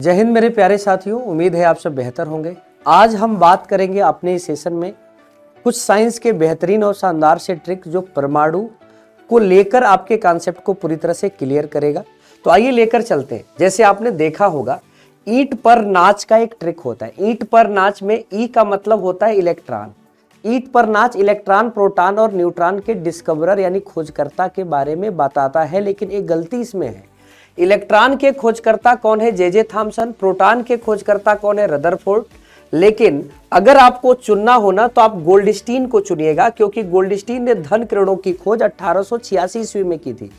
जय हिंद मेरे प्यारे साथियों, उम्मीद है आप सब बेहतर होंगे। आज हम बात करेंगे अपने इस सेशन में कुछ साइंस के बेहतरीन और शानदार से ट्रिक जो परमाणु को लेकर आपके कॉन्सेप्ट को पूरी तरह से क्लियर करेगा। तो आइए लेकर चलते हैं। जैसे आपने देखा होगा, ईंट पर नाच का एक ट्रिक होता है। ईंट पर नाच में ई का मतलब होता है इलेक्ट्रॉन। ईंट पर नाच इलेक्ट्रॉन, प्रोटॉन और न्यूट्रॉन के डिस्कवरर यानी खोजकर्ता के बारे में बताता है, लेकिन एक गलती इसमें है। इलेक्ट्रॉन के खोजकर्ता कौन है? J Thomson. प्रोटॉन के खोजकर्ता कौन है? रदरफोर्ड। लेकिन अगर आपको चुनना होना तो आप गोल्डस्टीन को चुनिएगा, क्योंकि गोल्डस्टीन ने धन किरणों की खोज 1886 ईस्वी में की थी,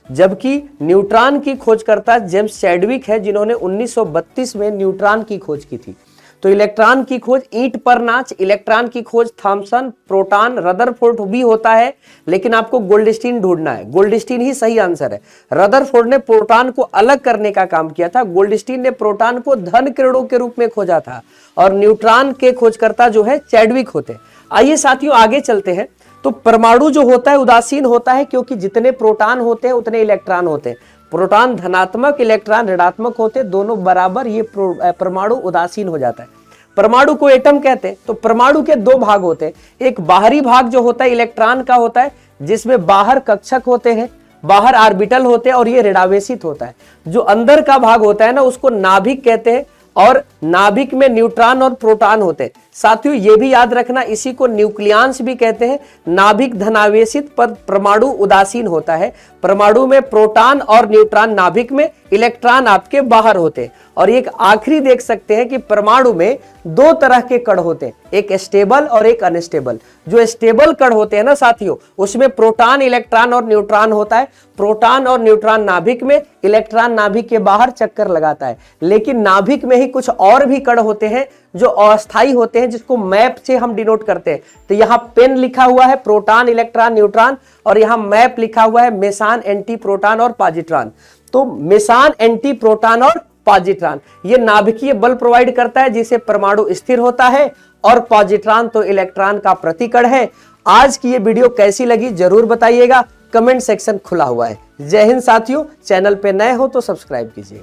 जबकि न्यूट्रॉन की खोजकर्ता जेम्स चैडविक है, जिन्होंने 1932 में न्यूट्रॉन की खोज की थी। तो इलेक्ट्रॉन की खोज ईंट पर नाच, इलेक्ट्रॉन की खोज थॉमसन, प्रोटॉन रदरफोर्ड भी होता है, लेकिन आपको गोल्डस्टीन ढूंढना है। गोल्डस्टीन ही सही आंसर है। रदरफोर्ड ने प्रोटॉन को अलग करने का काम किया था, गोल्डस्टीन ने प्रोटॉन को धन किरणों के रूप में खोजा था, और न्यूट्रॉन के खोजकर्ता जो है चैडविक होते। आइए साथियों आगे चलते हैं। तो परमाणु जो होता है उदासीन होता है, क्योंकि जितने प्रोटॉन होते हैं उतने इलेक्ट्रॉन होते हैं। प्रोटॉन धनात्मक, इलेक्ट्रॉन ऋणात्मक होते, दोनों बराबर, ये परमाणु उदासीन हो जाता है। परमाणु को एटम कहते हैं। तो परमाणु के दो भाग होते हैं। एक बाहरी भाग जो होता है इलेक्ट्रॉन का होता है, जिसमें बाहर कक्षक होते हैं, बाहर ऑर्बिटल होते हैं, और ये ऋणावेशित होता है। जो अंदर का भाग होता है ना, उसको नाभिक कहते हैं, और नाभिक में न्यूट्रॉन और प्रोटॉन होते हैं। साथियों ये भी याद रखना, इसी को न्यूक्लियांस भी कहते हैं। नाभिक धनावेशित पर परमाणु उदासीन होता है। परमाणु में प्रोटॉन और न्यूट्रॉन नाभिक में, इलेक्ट्रॉन आपके बाहर होते हैं। और एक आखिरी देख सकते हैं कि परमाणु में दो तरह के कण होते हैं, एक स्टेबल और एक अनस्टेबल। जो स्टेबल कण होते हैं ना साथियों, उसमें प्रोटॉन, इलेक्ट्रॉन और न्यूट्रॉन होता है। प्रोटॉन और न्यूट्रॉन नाभिक में, इलेक्ट्रॉन नाभिक के बाहर चक्कर लगाता है। लेकिन नाभिक में ही कुछ और भी कण होते हैं जो अस्थायी होते हैं, जिसको मैप से हम डिनोट करते हैं। तो यहाँ पेन लिखा हुआ है प्रोटॉन, इलेक्ट्रॉन, न्यूट्रॉन, और यहाँ मैप लिखा हुआ है मेसान, एंटी प्रोटॉन और पॉजिट्रॉन। तो मेसान, एंटी प्रोटॉन और पॉजिट्रॉन ये नाभिकीय बल प्रोवाइड करता है, जिसे परमाणु स्थिर होता है, और पॉजिट्रॉन तो इलेक्ट्रॉन का प्रतिकण है। आज की ये वीडियो कैसी लगी जरूर बताइएगा, कमेंट सेक्शन खुला हुआ है। जय हिंद साथियों, चैनल पे नए हो तो सब्सक्राइब कीजिए।